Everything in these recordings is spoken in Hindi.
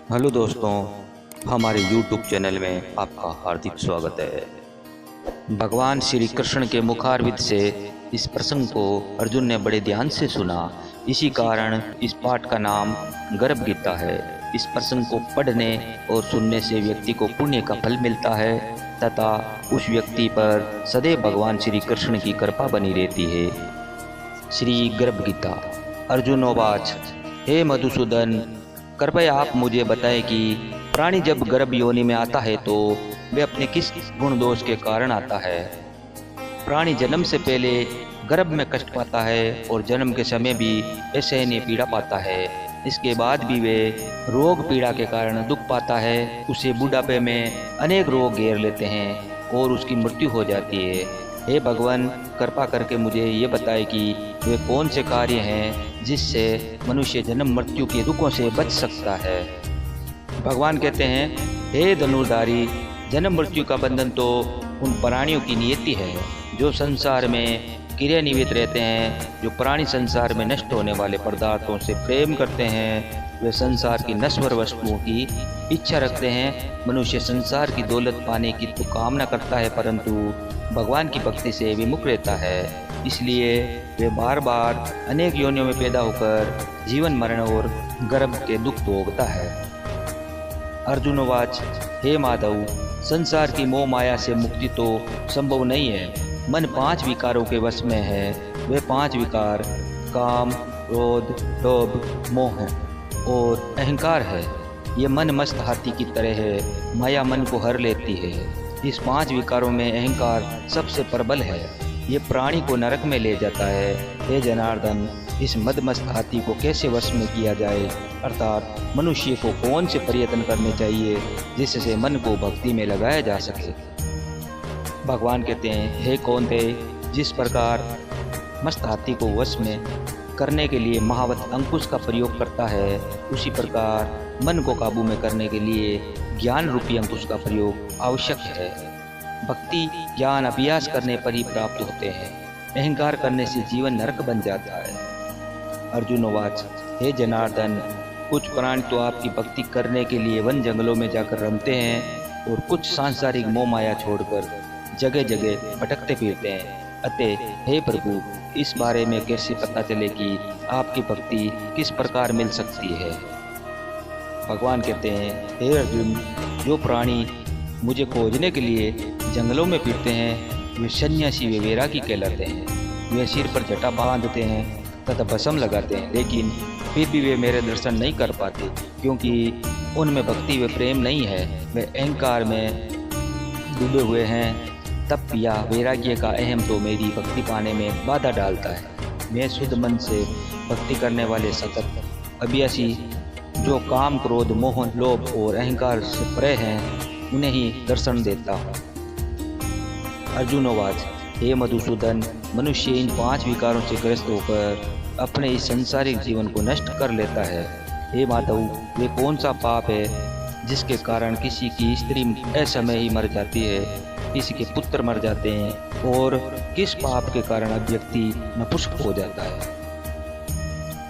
हेलो दोस्तों, हमारे YouTube चैनल में आपका हार्दिक स्वागत है। भगवान श्री कृष्ण के मुखारविंद से इस प्रसंग को अर्जुन ने बड़े ध्यान से सुना। इसी कारण इस पाठ का नाम गर्भ गीता है। इस प्रसंग को पढ़ने और सुनने से व्यक्ति को पुण्य का फल मिलता है तथा उस व्यक्ति पर सदैव भगवान श्री कृष्ण की कृपा बनी रहती है। श्री गर्भ गीता। अर्जुनोवाच, हे मधुसूदन, कृपया आप मुझे बताएं कि प्राणी जब गर्भ योनि में आता है तो वे अपने किस गुण दोष के कारण आता है। प्राणी जन्म से पहले गर्भ में कष्ट पाता है और जन्म के समय भी असहनीय पीड़ा पाता है। इसके बाद भी वे रोग पीड़ा के कारण दुख पाता है। उसे बुढ़ापे में अनेक रोग घेर लेते हैं और उसकी मृत्यु हो जाती है। हे भगवान, कृपा करके मुझे ये बताए कि वे कौन से कार्य हैं जिससे मनुष्य जन्म मृत्यु के दुखों से बच सकता है। भगवान कहते हैं, हे धनुर्धारी, जन्म मृत्यु का बंधन तो उन प्राणियों की नियति है जो संसार में क्रियान्वित रहते हैं। जो प्राणी संसार में नष्ट होने वाले पदार्थों से प्रेम करते हैं, वे संसार की नश्वर वस्तुओं की इच्छा रखते हैं। मनुष्य संसार की दौलत पाने की तो कामना करता है, परंतु भगवान की भक्ति से विमुख रहता है। इसलिए वे बार बार अनेक योनियों में पैदा होकर जीवन मरण और गर्भ के दुख भोगता है। अर्जुनोवाच, हे माधव, संसार की मोह माया से मुक्ति तो संभव नहीं है। मन 5 विकारों के वश में है। वे 5 विकार काम, क्रोध, लोभ, मोह और अहंकार है। ये मन मस्त हाथी की तरह है, माया मन को हर लेती है। इस 5 विकारों में अहंकार सबसे प्रबल है। ये प्राणी को नरक में ले जाता है। हे जनार्दन, इस मदमस्त हाथी को कैसे वश में किया जाए, अर्थात मनुष्य को कौन से प्रयत्न करने चाहिए जिससे मन को भक्ति में लगाया जा सके। भगवान कहते हैं, हे कौन्ते, जिस प्रकार मस्त हाथी को वश में करने के लिए महावत अंकुश का प्रयोग करता है, उसी प्रकार मन को काबू में करने के लिए ज्ञान रूपी अंकुश का प्रयोग आवश्यक है। भक्ति ज्ञान अभ्यास करने पर ही प्राप्त होते हैं। अहंकार करने से जीवन नरक बन जाता है। अर्जुनोवाच, हे जनार्दन, कुछ प्राणी तो आपकी भक्ति करने के लिए वन जंगलों में जाकर रमते हैं और कुछ सांसारिक मोह माया छोड़कर जगह जगह भटकते फिरते हैं। अतः हे प्रभु, इस बारे में कैसे पता चले कि आपकी भक्ति किस प्रकार मिल सकती है। भगवान कहते हैं, हे अर्जुन, जो प्राणी मुझे खोजने के लिए जंगलों में फिरते हैं वे सन्यासी वे वैरागी कहलाते हैं। वे सिर पर जटा बांधते हैं तथा भस्म लगाते हैं, लेकिन फिर भी वे मेरे दर्शन नहीं कर पाते, क्योंकि उनमें भक्ति व प्रेम नहीं है। वे अहंकार में डूबे हुए हैं। तप या वैराग्य का अहम तो मेरी भक्ति पाने में बाधा डालता है। मैं शुद्ध मन से भक्ति करने वाले सतत अभ्यासी जो काम, क्रोध, मोह, लोभ और अहंकार से परे हैं, उन्हें ही दर्शन देता हूँ। अर्जुनोवाच, हे मधुसूदन, मनुष्य इन 5 विकारों से ग्रस्त होकर अपने इस सांसारिक जीवन को नष्ट कर लेता है। हे माधव, वे कौन सा पाप है जिसके कारण किसी की स्त्री असमय ही मर जाती है, किसी के पुत्र मर जाते हैं, और किस पाप के कारण व्यक्ति नपुंसक हो जाता है।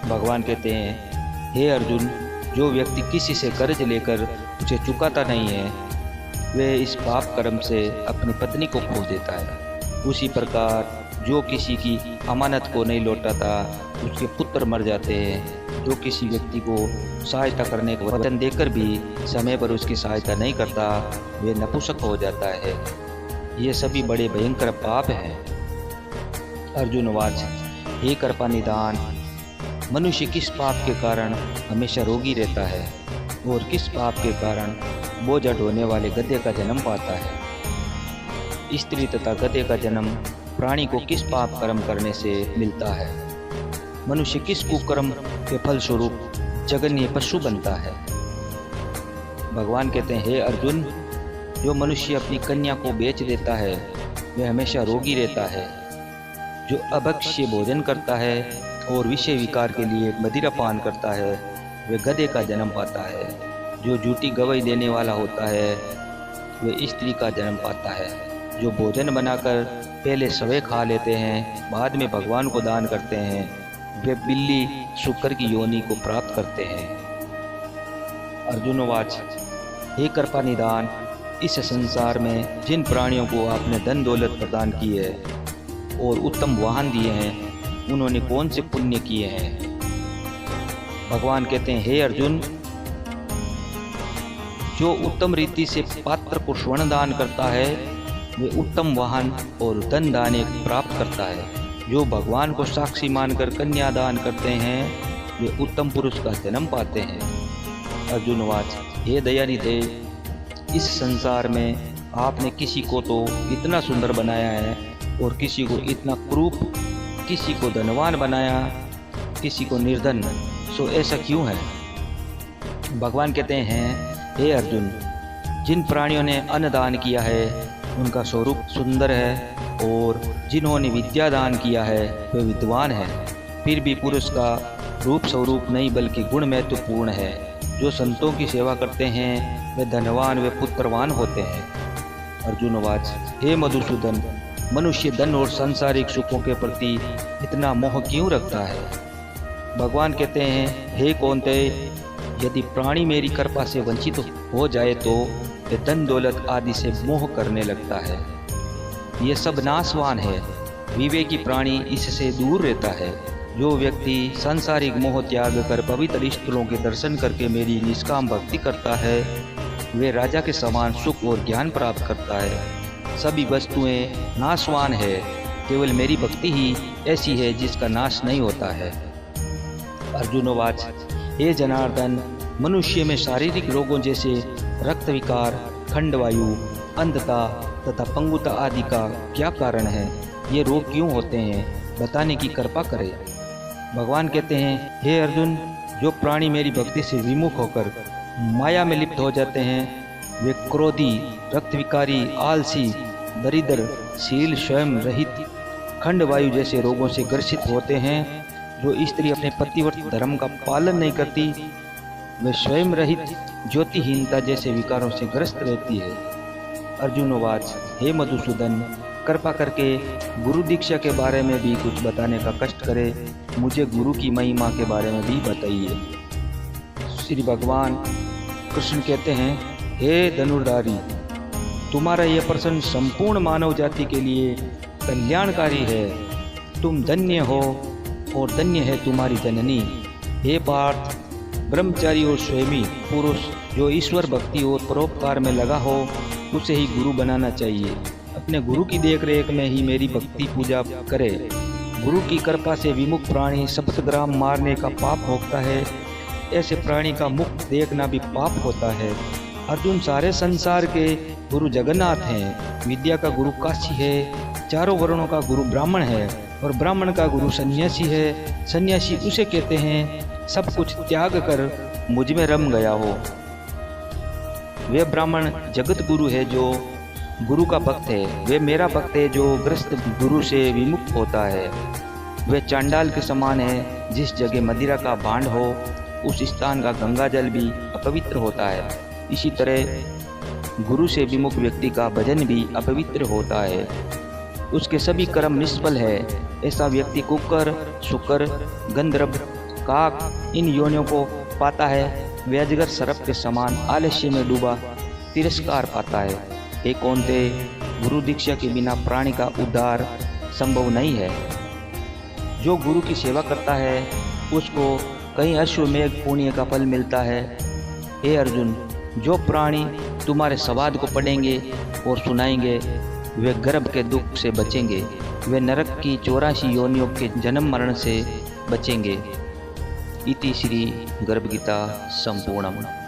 भगवान कहते हैं, हे अर्जुन, जो व्यक्ति किसी से कर्ज लेकर उसे चुकाता नहीं है, वे इस पाप कर्म से अपनी पत्नी को खो देता है। उसी प्रकार जो किसी की अमानत को नहीं लौटाता, उसके पुत्र मर जाते हैं। जो किसी व्यक्ति को सहायता करने का वचन देकर भी समय पर उसकी सहायता नहीं करता, वे नपुंसक हो जाता है। ये सभी बड़े भयंकर पाप हैं। अर्जुनवाच, हे कृपा निधान, मनुष्य किस पाप के कारण हमेशा रोगी रहता है और किस पाप के कारण बोझ ढोने वाले गधे का जन्म पाता है। स्त्री तथा गधे का जन्म प्राणी को किस पाप कर्म करने से मिलता है। मनुष्य किस कुकर्म के फलस्वरूप जघन्य पशु बनता है। भगवान कहते हैं, हे अर्जुन, जो मनुष्य अपनी कन्या को बेच देता है वह हमेशा रोगी रहता है। जो अभक्ष्य भोजन करता है और विषय विकार के लिए मदिरा पान करता है, वह गधे का जन्म पाता है। जो झूठी गवाही देने वाला होता है वह स्त्री का जन्म पाता है। जो भोजन बनाकर पहले स्वयं खा लेते हैं, बाद में भगवान को दान करते हैं, वे बिल्ली शुक्र की योनि को प्राप्त करते हैं। अर्जुनोवाच हे कृपानिधान, इस संसार में जिन प्राणियों को आपने धन दौलत प्रदान की है और उत्तम वाहन दिए हैं, उन्होंने कौन से पुण्य किए हैं? भगवान कहते हैं, हे अर्जुन, जो उत्तम रीति से पात्र को स्वर्ण दान करता है वे उत्तम वाहन और धन दान प्राप्त करता है। जो भगवान को साक्षी मानकर कन्या दान करते हैं वे उत्तम पुरुष का जन्म पाते हैं। अर्जुनवाच हे दयानिधे, इस संसार में आपने किसी को तो इतना सुंदर बनाया है और किसी को इतना क्रूप, किसी को धनवान बनाया, किसी को निर्धन, सो ऐसा क्यों है? भगवान कहते हैं, हे अर्जुन, जिन प्राणियों ने अन्न दान किया है उनका स्वरूप सुंदर है और जिन्होंने विद्या दान किया है वे विद्वान है। फिर भी पुरुष का रूप स्वरूप नहीं बल्कि गुण महत्वपूर्ण है। जो संतों की सेवा करते हैं वे धनवान वे पुत्रवान होते हैं। अर्जुनवाच हे मधुसूदन, मनुष्य धन और सांसारिक सुखों के प्रति इतना मोह क्यों रखता है? भगवान कहते हैं, हे कौन्तेय, यदि प्राणी मेरी कृपा से वंचित हो जाए तो वे धन दौलत आदि से मोह करने लगता है। ये सब नाशवान है। विवेकी प्राणी इससे दूर रहता है। जो व्यक्ति सांसारिक मोह त्याग कर पवित्र स्थलों के दर्शन करके मेरी निष्काम भक्ति करता है वे राजा के समान सुख और ज्ञान प्राप्त करता है। सभी वस्तुएं नाशवान है, केवल मेरी भक्ति ही ऐसी है जिसका नाश नहीं होता है। अर्जुनवाच हे जनार्दन, मनुष्य में शारीरिक रोगों जैसे रक्त विकार, खंडवायु, अंधता तथा पंगुता आदि का क्या कारण है? ये रोग क्यों होते हैं? बताने की कृपा करें। भगवान कहते हैं, हे अर्जुन, जो प्राणी मेरी भक्ति से विमुख होकर माया में लिप्त हो जाते हैं वे क्रोधी, रक्त विकारी, आलसी, दरिद्र, शील स्वयं रहित, खंडवायु जैसे रोगों से ग्रसित होते हैं। जो स्त्री अपने पतिव्रत धर्म का पालन नहीं करती वे स्वयं रहित, ज्योतिहीनता जैसे विकारों से ग्रस्त रहती है। अर्जुनवाच हे मधुसूदन, कृपा करके गुरु दीक्षा के बारे में भी कुछ बताने का कष्ट करे। मुझे गुरु की महिमा के बारे में भी बताइए। श्री भगवान कृष्ण कहते हैं, हे धनुर्धारी, तुम्हारा यह प्रश्न संपूर्ण मानव जाति के लिए कल्याणकारी है। तुम धन्य हो और धन्य है तुम्हारी जननी। हे पार्थ, ब्रह्मचारी और स्वयं पुरुष जो ईश्वर भक्ति और परोपकार में लगा हो उसे ही गुरु बनाना चाहिए। अपने गुरु की देखरेख में ही मेरी भक्ति पूजा करे। गुरु की कृपा से विमुख प्राणी सप्तग्राम मारने का पाप भोगता है। ऐसे प्राणी का मुख देखना भी पाप होता है। अर्जुन, सारे संसार के गुरु जगन्नाथ हैं। विद्या का गुरु काशी है। चारों वर्णों का गुरु ब्राह्मण है और ब्राह्मण का गुरु सन्यासी है। सन्यासी उसे कहते हैं सब कुछ त्याग कर मुझ में रम गया हो। वे ब्राह्मण जगत गुरु है जो गुरु का भक्त है। वे मेरा भक्त है जो ग्रस्त गुरु से विमुख होता है। वे चांडाल के समान है। जिस जगह मदिरा का भांड हो उस स्थान का गंगा जल भी अपवित्र होता है। इसी तरह गुरु से विमुख व्यक्ति का भजन भी अपवित्र होता है। उसके सभी कर्म निष्फल है। ऐसा व्यक्ति कुकर, शुकर, गंधर्व, काक इन योनियों को पाता है। वे अजगर सर्प के समान आलस्य में डूबा तिरस्कार पाता है। हे कौन्तेय, गुरु दीक्षा के बिना प्राणी का उद्धार संभव नहीं है। जो गुरु की सेवा करता है उसको कई अश्वमेघ पुण्य का फल मिलता है। हे अर्जुन, जो प्राणी तुम्हारे संवाद को पढ़ेंगे और सुनाएंगे वे गर्भ के दुख से बचेंगे। वे नरक की 84 योनियों के जन्म मरण से बचेंगे। इति श्री गर्भ गीता संपूर्णम।